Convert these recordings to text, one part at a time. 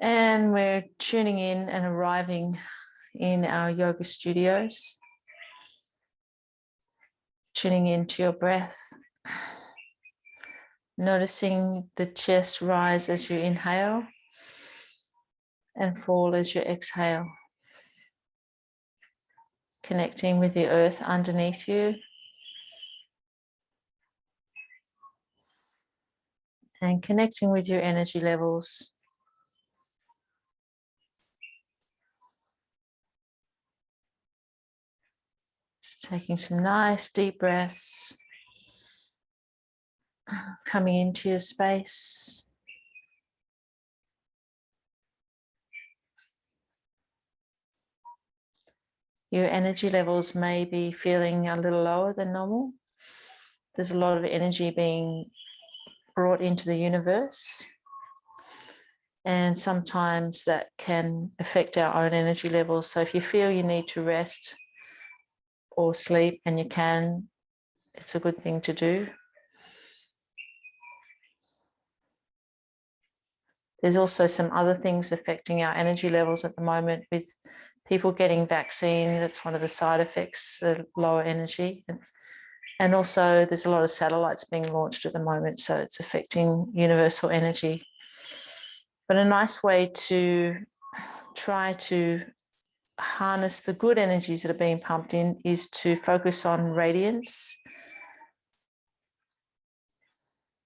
And we're tuning in and arriving in our yoga studios, tuning into your breath, noticing the chest rise as you inhale and fall as you exhale, connecting with the earth underneath you and connecting with your energy levels. Just taking some nice deep breaths, coming into your space. Your energy levels may be feeling a little lower than normal. There's a lot of energy being brought into the universe, and sometimes that can affect our own energy levels. So if you feel you need to rest or sleep and you can, it's a good thing to do. There's also some other things affecting our energy levels at the moment with people getting vaccine. That's one of the side effects, the lower energy. And also there's a lot of satellites being launched at the moment, so it's affecting universal energy. But a nice way to try to harness the good energies that are being pumped in is to focus on radiance.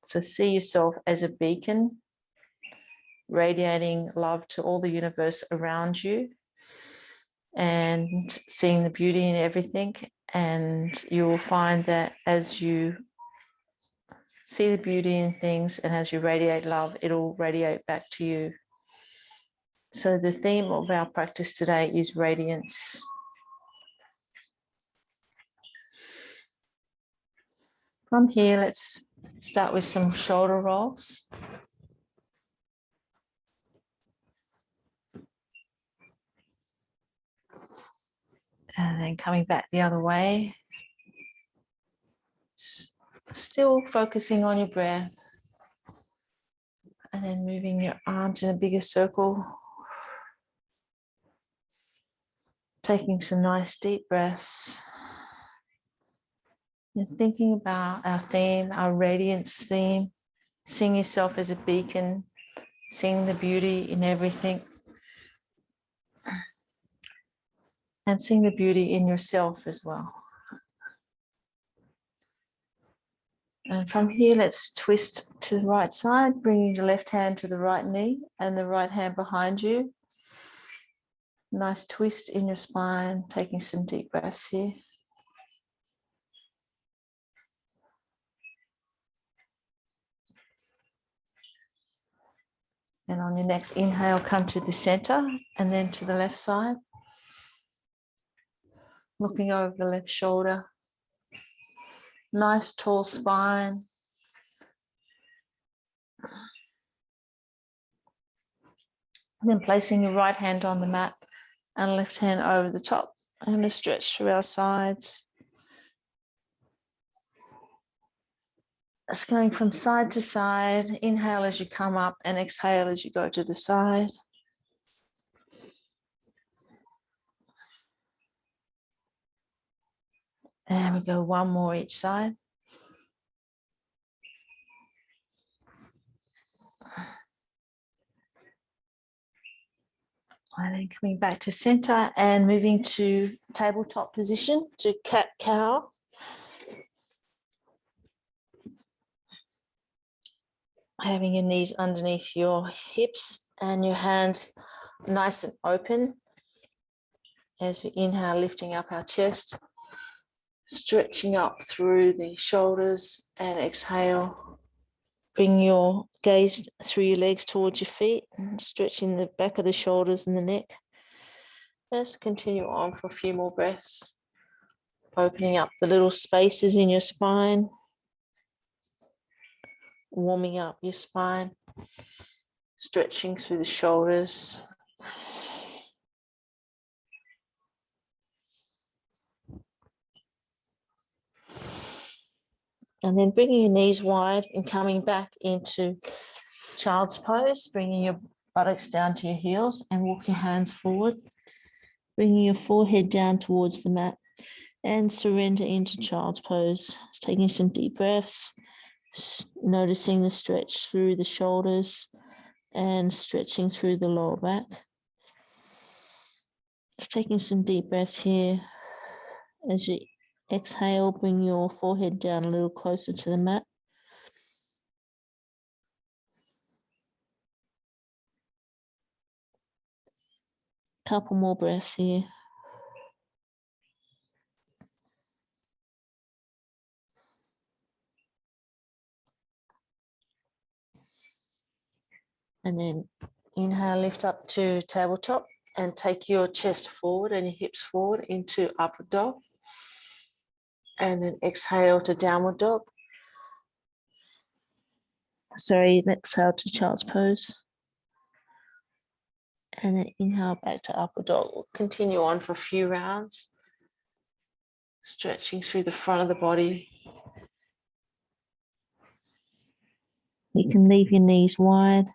So see yourself as a beacon, radiating love to all the universe around you and seeing the beauty in everything. And you will find that as you see the beauty in things and as you radiate love, it'll radiate back to you. So the theme of our practice today is radiance. From here, let's start with some shoulder rolls. And then coming back the other way. Still focusing on your breath. And then moving your arms in a bigger circle. Taking some nice deep breaths. And thinking about our theme, our radiance theme. Seeing yourself as a beacon. Seeing the beauty in everything. And seeing the beauty in yourself as well. And from here, let's twist to the right side, bringing the left hand to the right knee and the right hand behind you. Nice twist in your spine, taking some deep breaths here. And on your next inhale, come to the center and then to the left side. Looking over the left shoulder. Nice tall spine. And then placing your right hand on the mat and left hand over the top. And a stretch through our sides. Just going from side to side. Inhale as you come up and exhale as you go to the side. And we go one more each side. And then coming back to center and moving to tabletop position to cat-cow. Having your knees underneath your hips and your hands nice and open. As we inhale, lifting up our chest, stretching up through the shoulders, and exhale. Bring your gaze through your legs towards your feet and stretching the back of the shoulders and the neck. Just continue on for a few more breaths, opening up the little spaces in your spine, warming up your spine, stretching through the shoulders. And then bringing your knees wide and coming back into child's pose, bringing your buttocks down to your heels and walk your hands forward, bringing your forehead down towards the mat and surrender into child's pose. Just taking some deep breaths, noticing the stretch through the shoulders and stretching through the lower back. Just taking some deep breaths here. As you exhale, bring your forehead down a little closer to the mat. Couple more breaths here. And then inhale, lift up to tabletop and take your chest forward and your hips forward into upward dog. And then exhale to downward dog. Sorry, exhale to child's pose. And then inhale back to upward dog. We'll continue on for a few rounds. Stretching through the front of the body. You can leave your knees wide.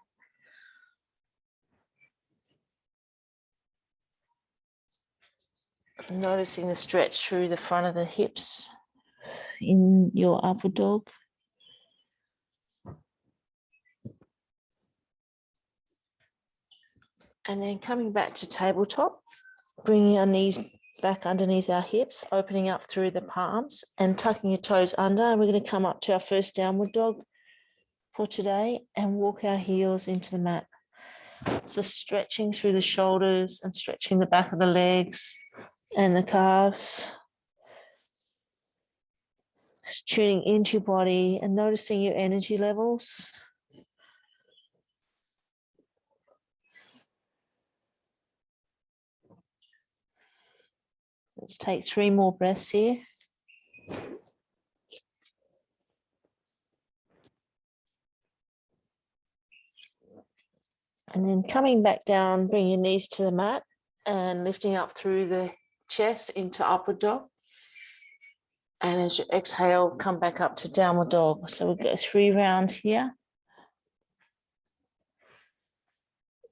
Noticing the stretch through the front of the hips in your upward dog. And then coming back to tabletop, bringing our knees back underneath our hips, opening up through the palms and tucking your toes under. And we're going to come up to our first downward dog for today and walk our heels into the mat. So stretching through the shoulders and stretching the back of the legs and the calves. Just tuning into your body and noticing your energy levels. Let's take 3 more breaths here. And then coming back down, bring your knees to the mat and lifting up through the chest into upward dog. And as you exhale, come back up to downward dog. So we'll go 3 rounds here.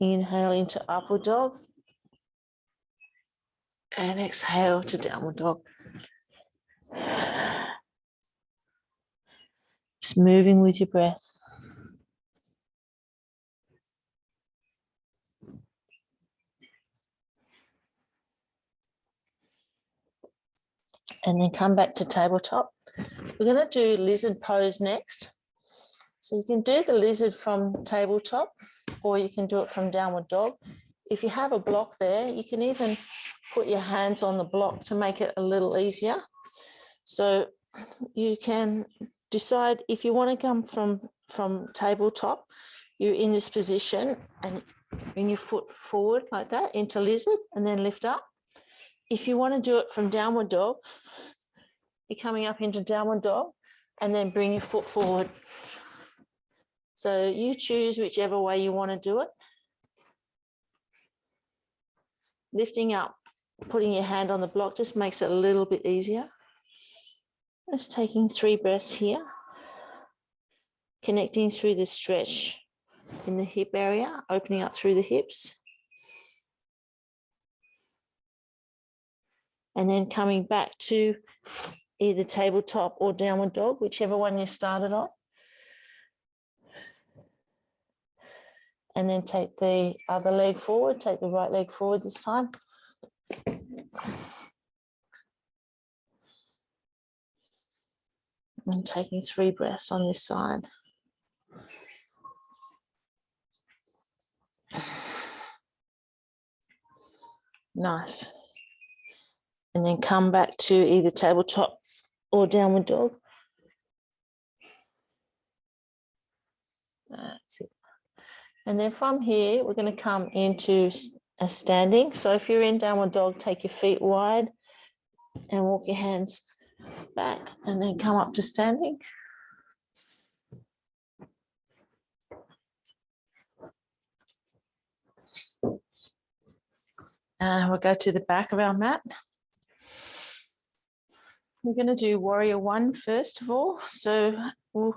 Inhale into upward dog. And exhale to downward dog. Just moving with your breath. And then come back to tabletop. We're going to do lizard pose next. So you can do the lizard from tabletop or you can do it from downward dog. If you have a block there, you can even put your hands on the block to make it a little easier. So you can decide if you want to come from tabletop, you're in this position and bring your foot forward like that into lizard and then lift up. If you want to do it from downward dog, you're coming up into downward dog and then bring your foot forward. So you choose whichever way you want to do it. Lifting up, putting your hand on the block just makes it a little bit easier. Just taking 3 breaths here. Connecting through the stretch in the hip area, opening up through the hips. And then coming back to either tabletop or downward dog, whichever one you started on. And then take the other leg forward, take the right leg forward this time. And taking 3 breaths on this side. Nice. And then come back to either tabletop or downward dog. That's it. And then from here, we're going to come into a standing. So if you're in downward dog, take your feet wide and walk your hands back and then come up to standing. And we'll go to the back of our mat. We're going to do warrior 1 first of all. So we'll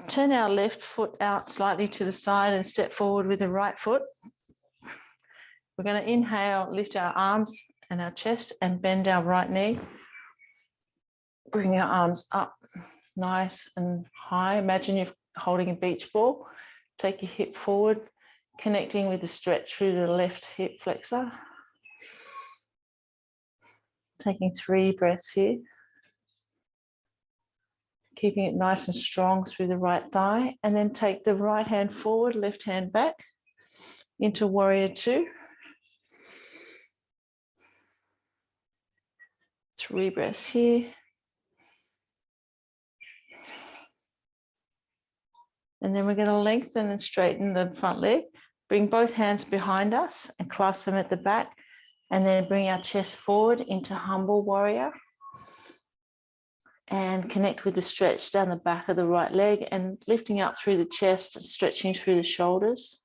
turn our left foot out slightly to the side and step forward with the right foot. We're going to inhale, lift our arms and our chest and bend our right knee. Bring our arms up nice and high. Imagine you're holding a beach ball. Take your hip forward, connecting with the stretch through the left hip flexor. Taking 3 breaths here. Keeping it nice and strong through the right thigh, and then take the right hand forward, left hand back into warrior 2. 3 breaths here. And then we're going to lengthen and straighten the front leg. Bring both hands behind us and clasp them at the back, and then bring our chest forward into humble warrior. And connect with the stretch down the back of the right leg and lifting up through the chest and stretching through the shoulders.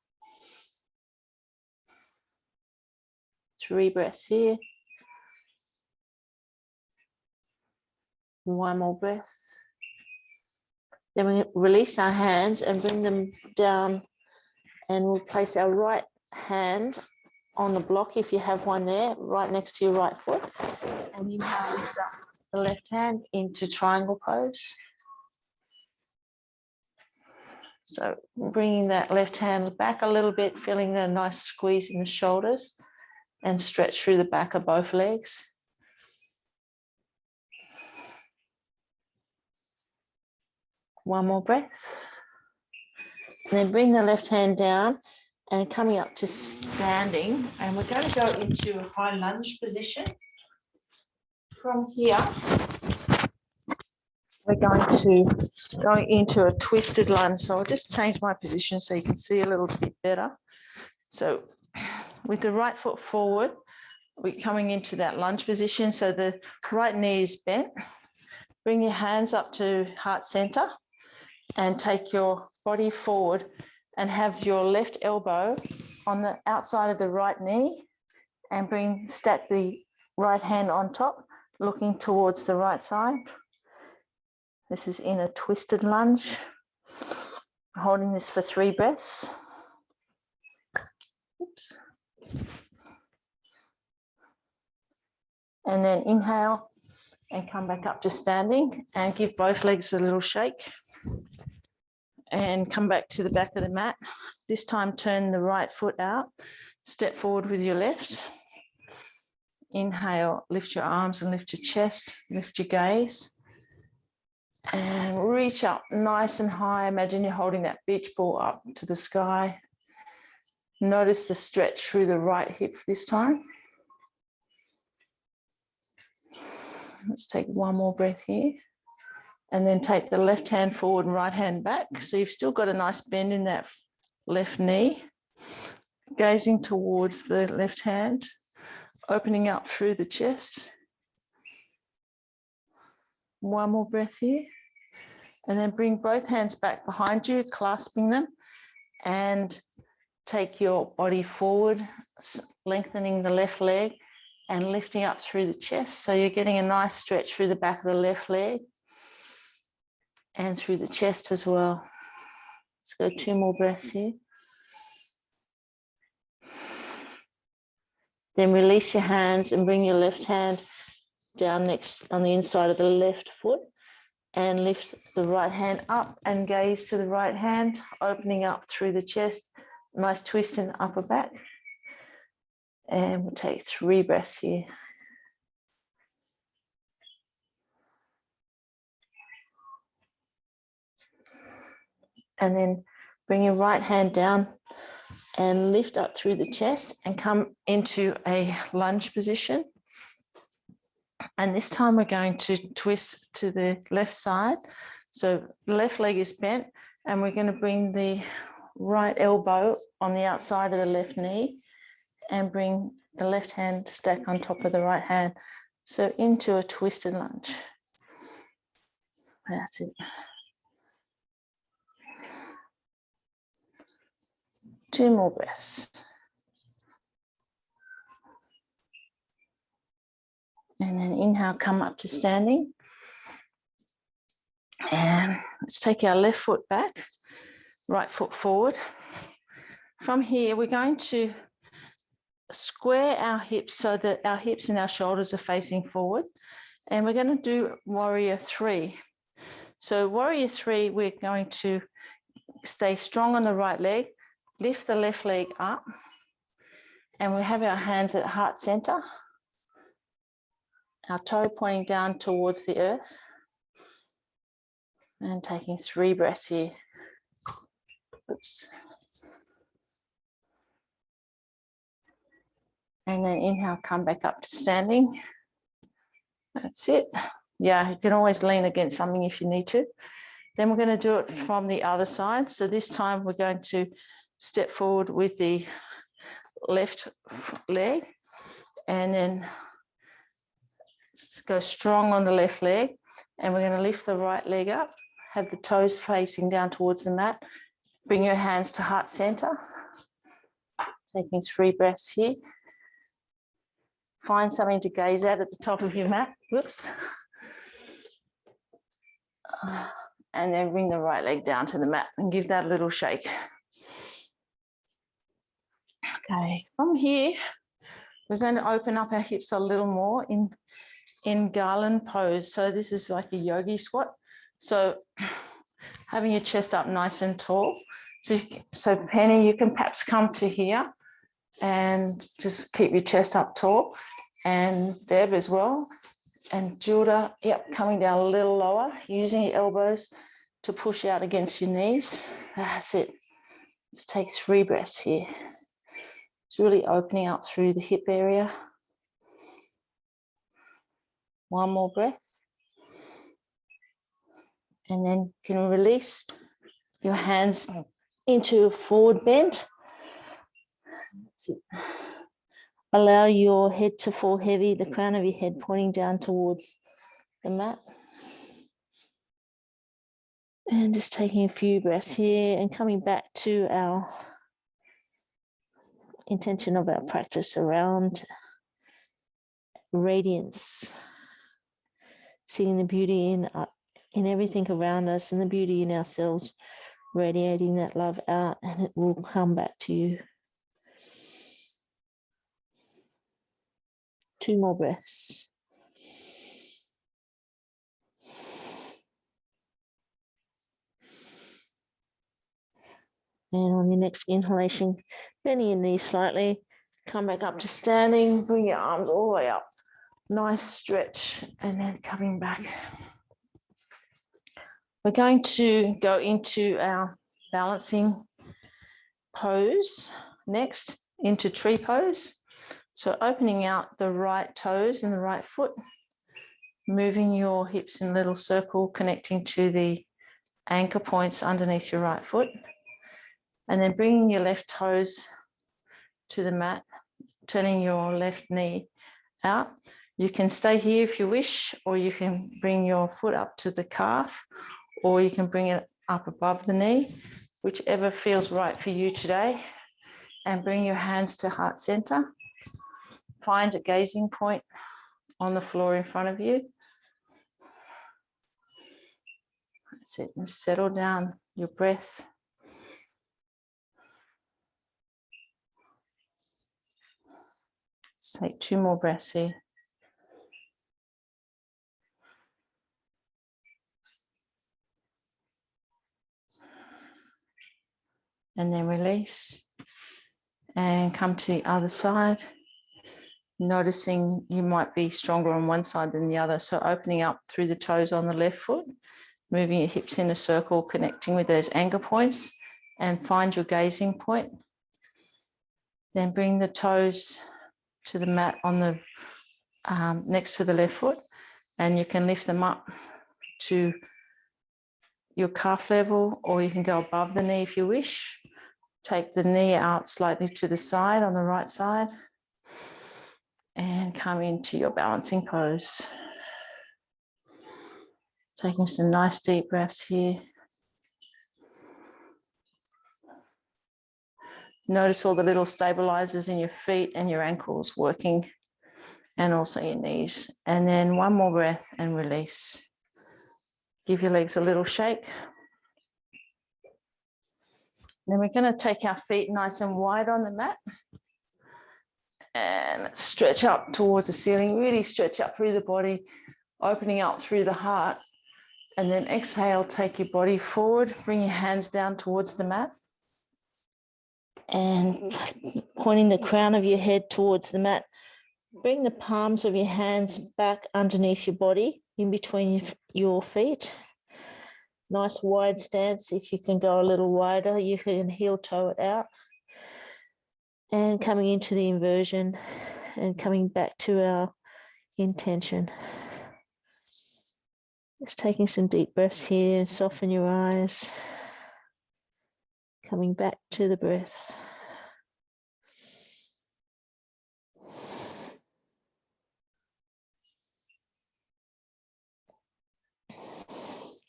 3 breaths here. 1 more breath. Then we release our hands and bring them down, and we'll place our right hand on the block, if you have one there, right next to your right foot. And you now lift up the left hand into triangle pose. So bringing that left hand back a little bit, feeling a nice squeeze in the shoulders and stretch through the back of both legs. One more breath. And then bring the left hand down and coming up to standing. And we're going to go into a high lunge position. From here, we're going into a twisted lunge. So I'll just change my position so you can see a little bit better. So with the right foot forward, we're coming into that lunge position. So the right knee is bent. Bring your hands up to heart center and take your body forward and have your left elbow on the outside of the right knee, and stack the right hand on top, looking towards the right side. This is in a twisted lunge. Holding this for 3 breaths. Oops. And then inhale and come back up to standing and give both legs a little shake. And come back to the back of the mat. This time turn the right foot out. Step forward with your left. Inhale, lift your arms and lift your chest. Lift your gaze. And reach up nice and high. Imagine you're holding that beach ball up to the sky. Notice the stretch through the right hip this time. Let's take 1 more breath here. And then take the left hand forward and right hand back. So you've still got a nice bend in that left knee. Gazing towards the left hand, opening up through the chest. 1 more breath here. And then bring both hands back behind you, clasping them, and take your body forward, lengthening the left leg and lifting up through the chest. So you're getting a nice stretch through the back of the left leg and through the chest as well. Let's go 2 more breaths here. Then release your hands and bring your left hand down next on the inside of the left foot, and lift the right hand up and gaze to the right hand, opening up through the chest. Nice twist in the upper back. And we'll take 3 breaths here. And then bring your right hand down and lift up through the chest and come into a lunge position. And this time we're going to twist to the left side. So the left leg is bent, and we're going to bring the right elbow on the outside of the left knee and bring the left hand stack on top of the right hand. So into a twisted lunge. That's it. 2 more breaths. And then inhale, come up to standing. And let's take our left foot back, right foot forward. From here, we're going to square our hips so that our hips and our shoulders are facing forward. And we're going to do warrior 3. So warrior 3, we're going to stay strong on the right leg, lift the left leg up, and we have our hands at heart center, our toe pointing down towards the earth, and taking 3 breaths here. Oops. And then inhale, come back up to standing. That's it. Yeah, you can always lean against something if you need to. Then we're going to do it from the other side. So this time we're going to step forward with the left leg and then go strong on the left leg. And we're going to lift the right leg up, have the toes facing down towards the mat. Bring your hands to heart center. Taking 3 breaths here. Find something to gaze at the top of your mat. Whoops. And then bring the right leg down to the mat and give that a little shake. Okay, from here, we're going to open up our hips a little more in Garland Pose. So this is like a yogi squat. So having your chest up nice and tall. So Penny, you can perhaps come to here and just keep your chest up tall. And Deb as well. And Gilda, yep, coming down a little lower, using your elbows to push out against your knees. That's it. Let's take 3 breaths here. It's really opening up through the hip area. 1 more breath. And then you can release your hands into a forward bend. That's it. Allow your head to fall heavy, the crown of your head pointing down towards the mat. And just taking a few breaths here and coming back to our intention of our practice around radiance, seeing the beauty in everything around us and the beauty in ourselves, radiating that love out, and it will come back to you. 2 more breaths. And on your next inhalation, bend your knees slightly, come back up to standing, bring your arms all the way up. Nice stretch, and then coming back. We're going to go into our balancing pose next, into tree pose. So opening out the right toes and the right foot, moving your hips in a little circle, connecting to the anchor points underneath your right foot. And then bringing your left toes to the mat, turning your left knee out. You can stay here if you wish, or you can bring your foot up to the calf, or you can bring it up above the knee, whichever feels right for you today. And bring your hands to heart center. Find a gazing point on the floor in front of you. That's it, and settle down your breath. Let's take 2 more breaths here. And then release and come to the other side, noticing you might be stronger on one side than the other. So opening up through the toes on the left foot, moving your hips in a circle, connecting with those anchor points, and find your gazing point. Then bring the toes to the mat on the next to the left foot, and you can lift them up to your calf level, or you can go above the knee if you wish. Take the knee out slightly to the side on the right side and come into your balancing pose. Taking some nice deep breaths here. Notice all the little stabilizers in your feet and your ankles working, and also your knees. And then 1 more breath and release. Give your legs a little shake. Then we're going to take our feet nice and wide on the mat and stretch up towards the ceiling. Really stretch up through the body, opening up through the heart. And then exhale, take your body forward, bring your hands down towards the mat. And pointing the crown of your head towards the mat, bring the palms of your hands back underneath your body, in between your feet. Nice wide stance. If you can go a little wider, you can heel toe it out. And coming into the inversion and coming back to our intention. Just taking some deep breaths here, soften your eyes. Coming back to the breath.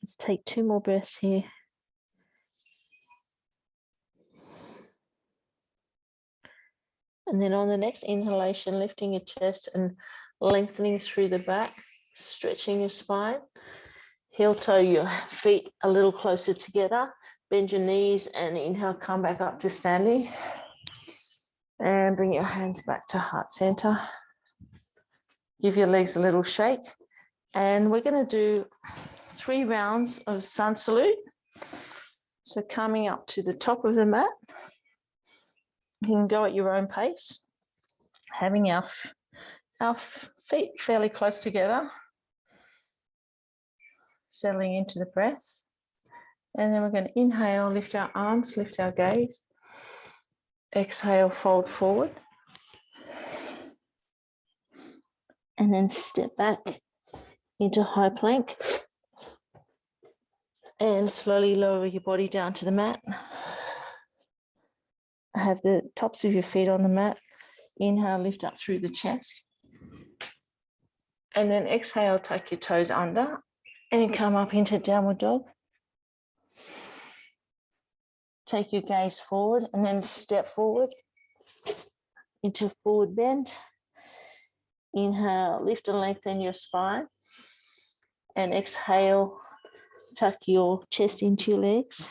Let's take 2 more breaths here. And then on the next inhalation, lifting your chest and lengthening through the back, stretching your spine. Heel toe your feet a little closer together. Bend your knees and inhale, come back up to standing. And bring your hands back to heart center. Give your legs a little shake. And we're going to do 3 rounds of sun salute. So coming up to the top of the mat. You can go at your own pace. Having our feet fairly close together. Settling into the breath. And then we're going to inhale, lift our arms, lift our gaze. Exhale, fold forward. And then step back into high plank. And slowly lower your body down to the mat. Have the tops of your feet on the mat. Inhale, lift up through the chest. And then exhale, tuck your toes under and come up into downward dog. Take your gaze forward and then step forward into forward bend. Inhale, lift and lengthen your spine. And exhale, tuck your chest into your legs.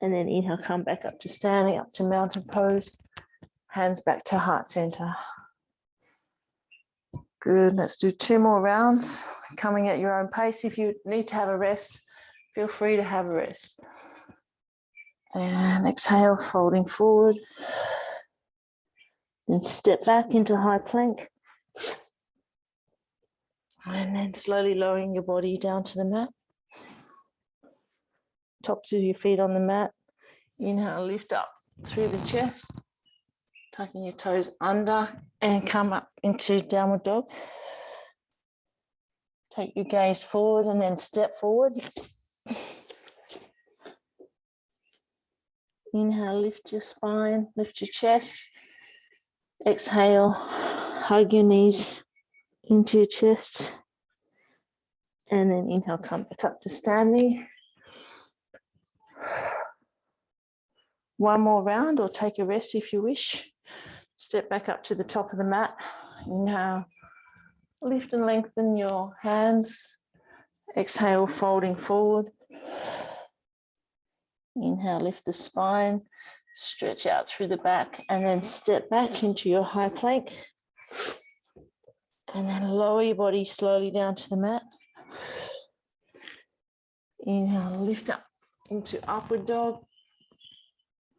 And then inhale, come back up to standing, up to mountain pose. Hands back to heart center. Good, let's do 2 more rounds. Coming at your own pace. If you need to have a rest, feel free to have a rest. And exhale, folding forward. Then step back into high plank. And then slowly lowering your body down to the mat. Tops of your feet on the mat. Inhale, lift up through the chest. Tucking your toes under and come up into downward dog. Take your gaze forward and then step forward. Inhale, lift your spine, lift your chest. Exhale, hug your knees into your chest. And then inhale, come back up to standing. 1 more round or take a rest if you wish. Step back up to the top of the mat. Inhale, lift and lengthen your hands. Exhale, folding forward. Inhale, lift the spine, stretch out through the back, and then step back into your high plank. And then lower your body slowly down to the mat. Inhale, lift up into upward dog.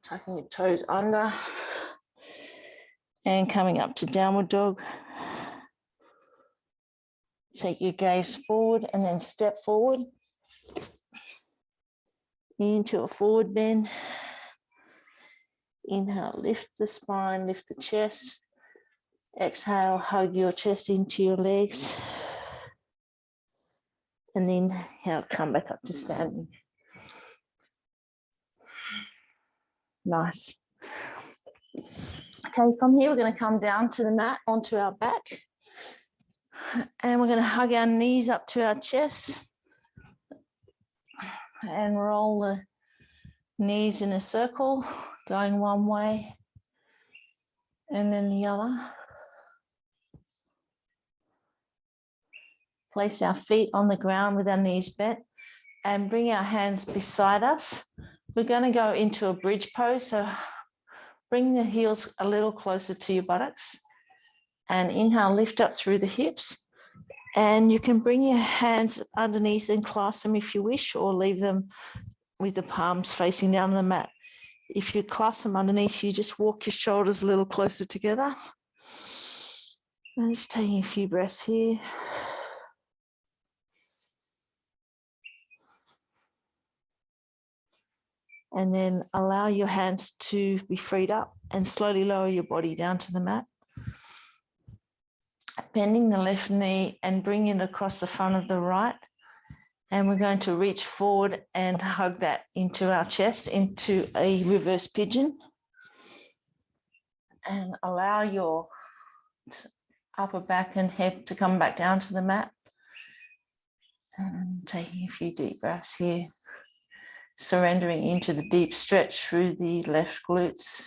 Tucking your toes under. And coming up to downward dog. Take your gaze forward and then step forward. Into a forward bend. Inhale, lift the spine, lift the chest. Exhale, hug your chest into your legs. And then inhale, come back up to standing. Nice. Okay, from here we're going to come down to the mat onto our back. And we're going to hug our knees up to our chest. And roll the knees in a circle, going one way and then the other. Place our feet on the ground with our knees bent and bring our hands beside us. We're going to go into a bridge pose. So bring the heels a little closer to your buttocks and inhale, lift up through the hips. And you can bring your hands underneath and clasp them if you wish, or leave them with the palms facing down the mat. If you clasp them underneath, you just walk your shoulders a little closer together. And just taking a few breaths here. And then allow your hands to be freed up and slowly lower your body down to the mat. Bending the left knee and bringing it across the front of the right. And we're going to reach forward and hug that into our chest, into a reverse pigeon. And allow your upper back and head to come back down to the mat. And taking a few deep breaths here. Surrendering into the deep stretch through the left glutes.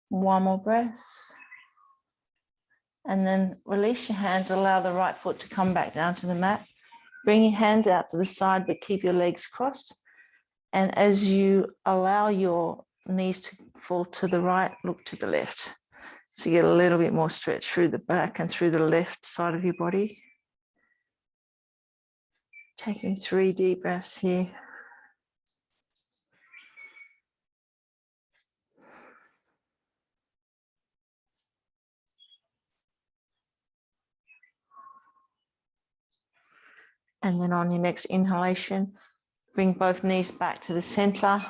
One more breath. And then release your hands, allow the right foot to come back down to the mat. Bring your hands out to the side, but keep your legs crossed. And as you allow your knees to fall to the right, look to the left. So you get a little bit more stretch through the back and through the left side of your body. Taking 3 deep breaths here. And then on your next inhalation, bring both knees back to the center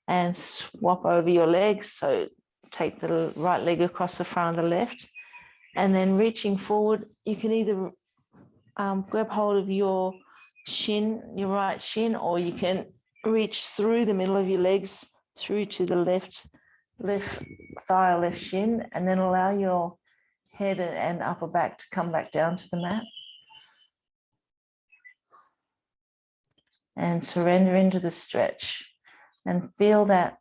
and swap over your legs. So take the right leg across the front of the left. And then reaching forward, you can either grab hold of your shin, your right shin, or you can reach through the middle of your legs through to the left thigh, left shin, and then allow your head and upper back to come back down to the mat. And surrender into the stretch and feel that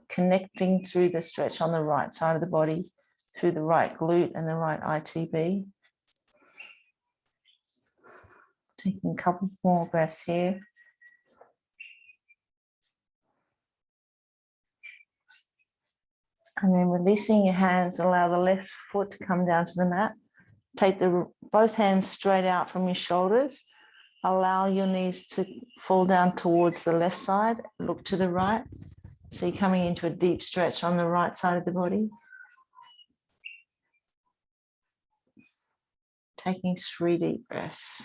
connecting through the stretch on the right side of the body, through the right glute and the right ITB. Taking a couple more breaths here. And then releasing your hands, allow the left foot to come down to the mat. Take both hands straight out from your shoulders. Allow your knees to fall down towards the left side. Look to the right. So you're coming into a deep stretch on the right side of the body. Taking 3 deep breaths.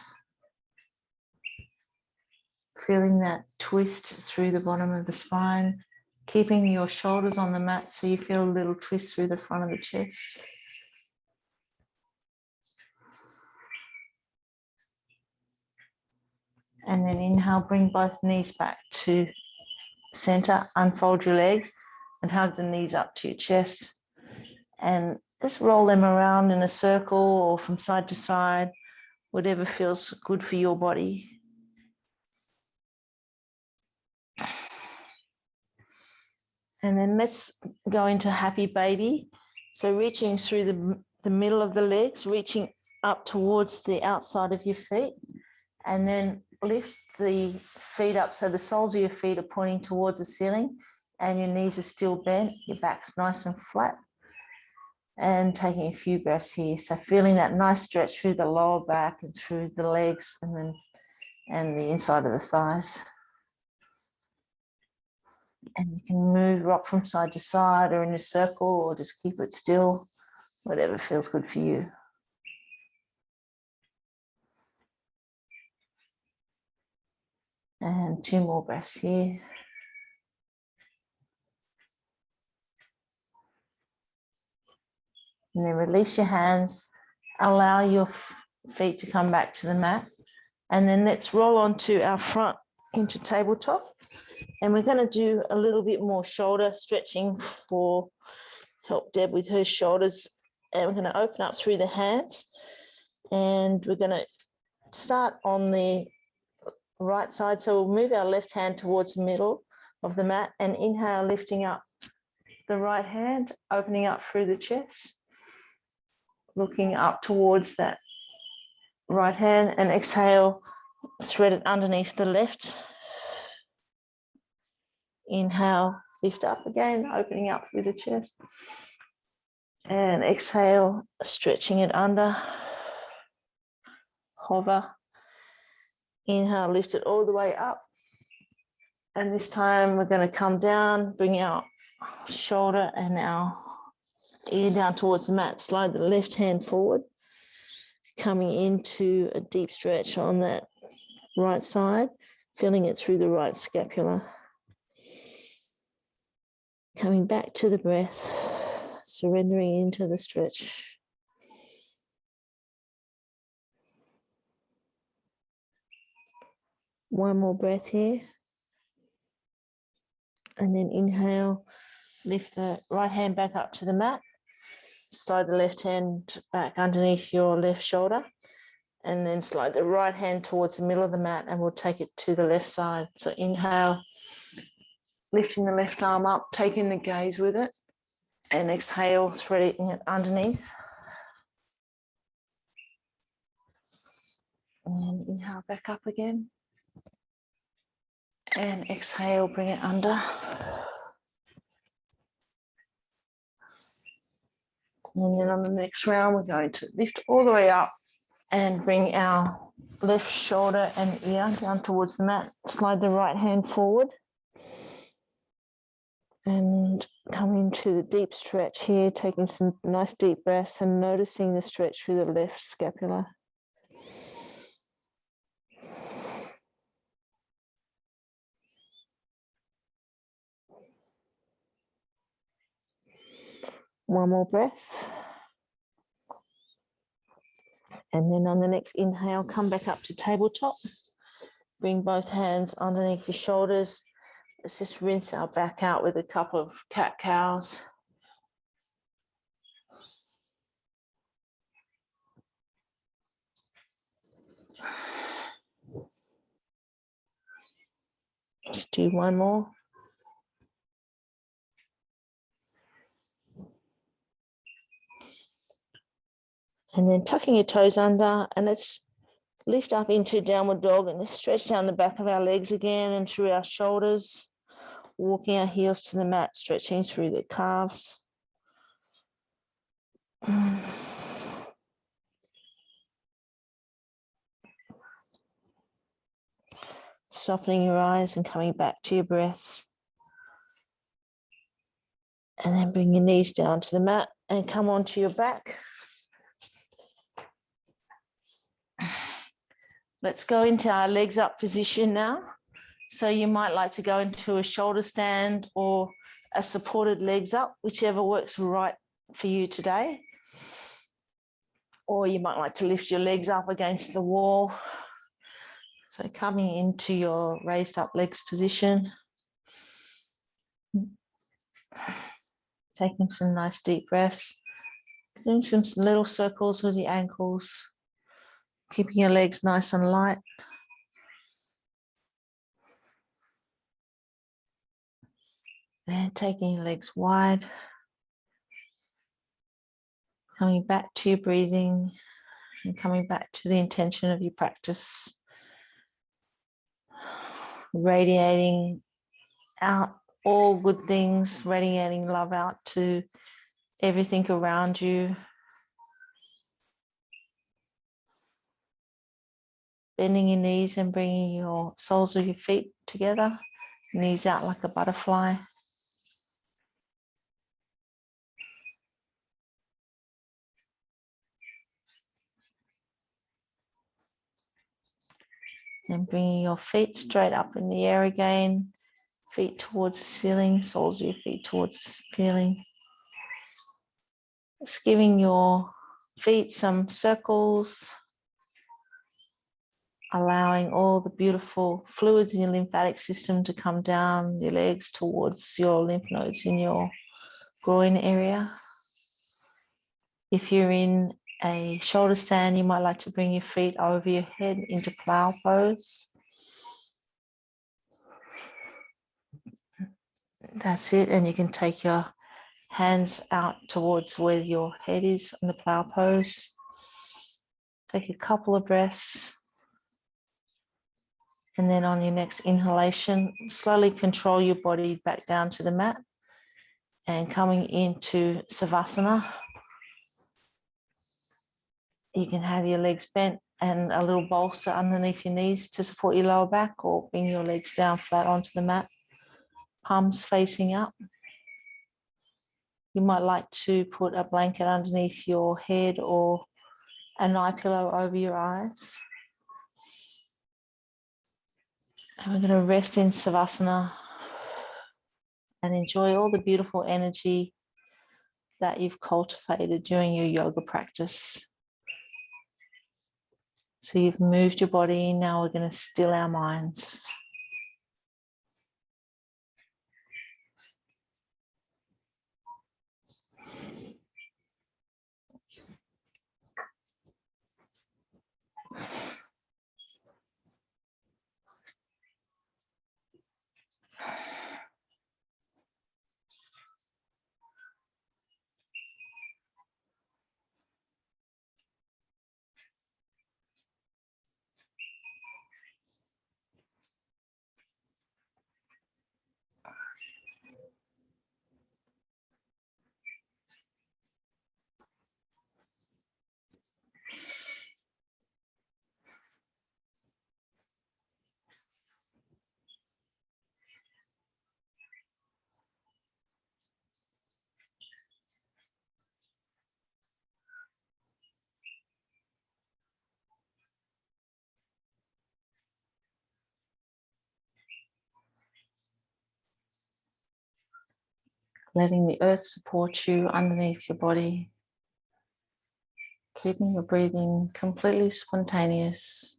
Feeling that twist through the bottom of the spine. Keeping your shoulders on the mat so you feel a little twist through the front of the chest. And then inhale, bring both knees back to center, unfold your legs and hug the knees up to your chest. And just roll them around in a circle or from side to side, whatever feels good for your body. And then let's go into happy baby. So reaching through the middle of the legs, reaching up towards the outside of your feet, and then lift the feet up so the soles of your feet are pointing towards the ceiling and your knees are still bent, your back's nice and flat. And taking a few breaths here. So feeling that nice stretch through the lower back and through the legs and the inside of the thighs. And you can move, rock from side to side or in a circle or just keep it still, whatever feels good for you. And 2 more breaths here. And then release your hands, allow your feet to come back to the mat. And then let's roll onto our front into tabletop. And we're going to do a little bit more shoulder stretching for help Deb with her shoulders. And we're going to open up through the hands. And we're going to start on the right side. So we'll move our left hand towards the middle. of the mat, and inhale, lifting up the right hand, opening up through the chest, looking up towards that right hand, and exhale, thread it underneath the left. Inhale, lift up again, opening up through the chest, and exhale, stretching it under, hover. Inhale, lift it all the way up, and this time we're going to come down, bring our shoulder and our ear down towards the mat, slide the left hand forward, coming into a deep stretch on that right side, feeling it through the right scapula. Coming back to the breath, surrendering into the stretch. One more breath here. And then inhale, lift the right hand back up to the mat, slide the left hand back underneath your left shoulder, and then slide the right hand towards the middle of the mat, and we'll take it to the left side. So inhale, lifting the left arm up, taking the gaze with it, and exhale, threading it underneath. And inhale back up again. And exhale, bring it under. And then on the next round, we're going to lift all the way up and bring our left shoulder and ear down towards the mat. Slide the right hand forward. And come into the deep stretch here, taking some nice deep breaths and noticing the stretch through the left scapula. One more breath. And then on the next inhale, come back up to tabletop. Bring both hands underneath your shoulders. Let's just rinse our back out with a couple of cat-cows. Let's do one more. And then tucking your toes under, and let's lift up into downward dog and let's stretch down the back of our legs again and through our shoulders, walking our heels to the mat, stretching through the calves. Softening your eyes and coming back to your breaths. And then bring your knees down to the mat and come onto your back. Let's go into our legs up position now. So you might like to go into a shoulder stand or a supported legs up, whichever works right for you today. Or you might like to lift your legs up against the wall. So coming into your raised up legs position. Taking some nice deep breaths. Doing some little circles with your ankles. Keeping your legs nice and light. And taking your legs wide. Coming back to your breathing and coming back to the intention of your practice. Radiating out all good things, radiating love out to everything around you. Bending your knees and bringing your soles of your feet together, knees out like a butterfly. And bringing your feet straight up in the air again, feet towards the ceiling, soles of your feet towards the ceiling. Just giving your feet some circles, allowing all the beautiful fluids in your lymphatic system to come down your legs towards your lymph nodes in your groin area. If you're in a shoulder stand, you might like to bring your feet over your head into plow pose. That's it. And you can take your hands out towards where your head is in the plow pose. Take a couple of breaths. And then on your next inhalation, slowly control your body back down to the mat and coming into Savasana. You can have your legs bent and a little bolster underneath your knees to support your lower back, or bring your legs down flat onto the mat, palms facing up. You might like to put a blanket underneath your head or an eye pillow over your eyes. And we're going to rest in Savasana and enjoy all the beautiful energy that you've cultivated during your yoga practice. So you've moved your body. Now we're going to still our minds. Letting the earth support you underneath your body. Keeping your breathing completely spontaneous.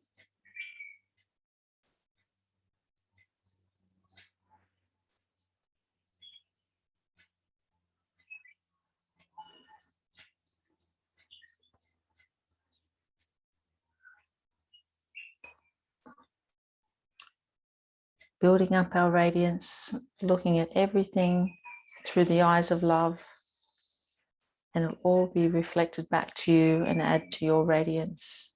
Building up our radiance, looking at everything through the eyes of love, and it'll all be reflected back to you and add to your radiance.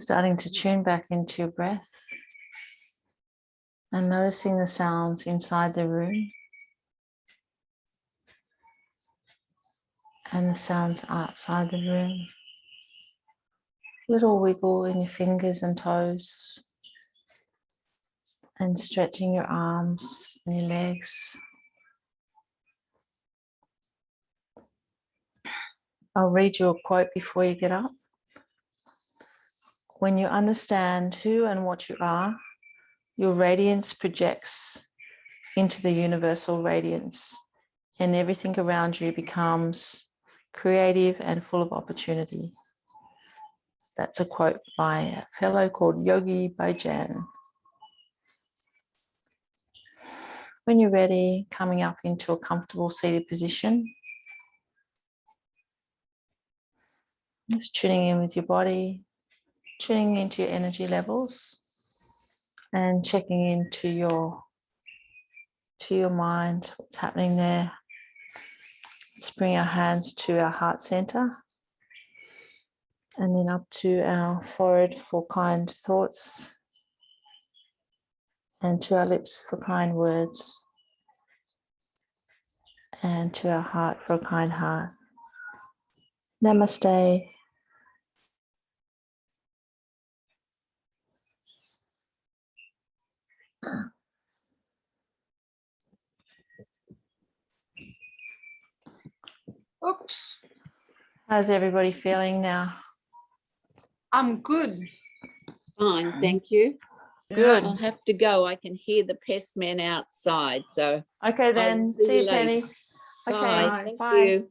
Starting to tune back into your breath and noticing the sounds inside the room and the sounds outside the room. Little wiggle in your fingers and toes and stretching your arms and your legs. I'll read you a quote before you get up. When you understand who and what you are, your radiance projects into the universal radiance, and everything around you becomes creative and full of opportunity. That's a quote by a fellow called Yogi Bhajan. When you're ready, coming up into a comfortable seated position, just tuning in with your body, tuning into your energy levels, and checking into your mind, what's happening there. Let's bring our hands to our heart center and then up to our forehead for kind thoughts and to our lips for kind words and to our heart for a kind heart. Namaste. Oops. How's everybody feeling now? I'm good. Fine, thank you. Good. I'll have to go. I can hear the pest man outside. So Okay then. see See you you, Penny. later. Okay. Bye. Thank Bye. you.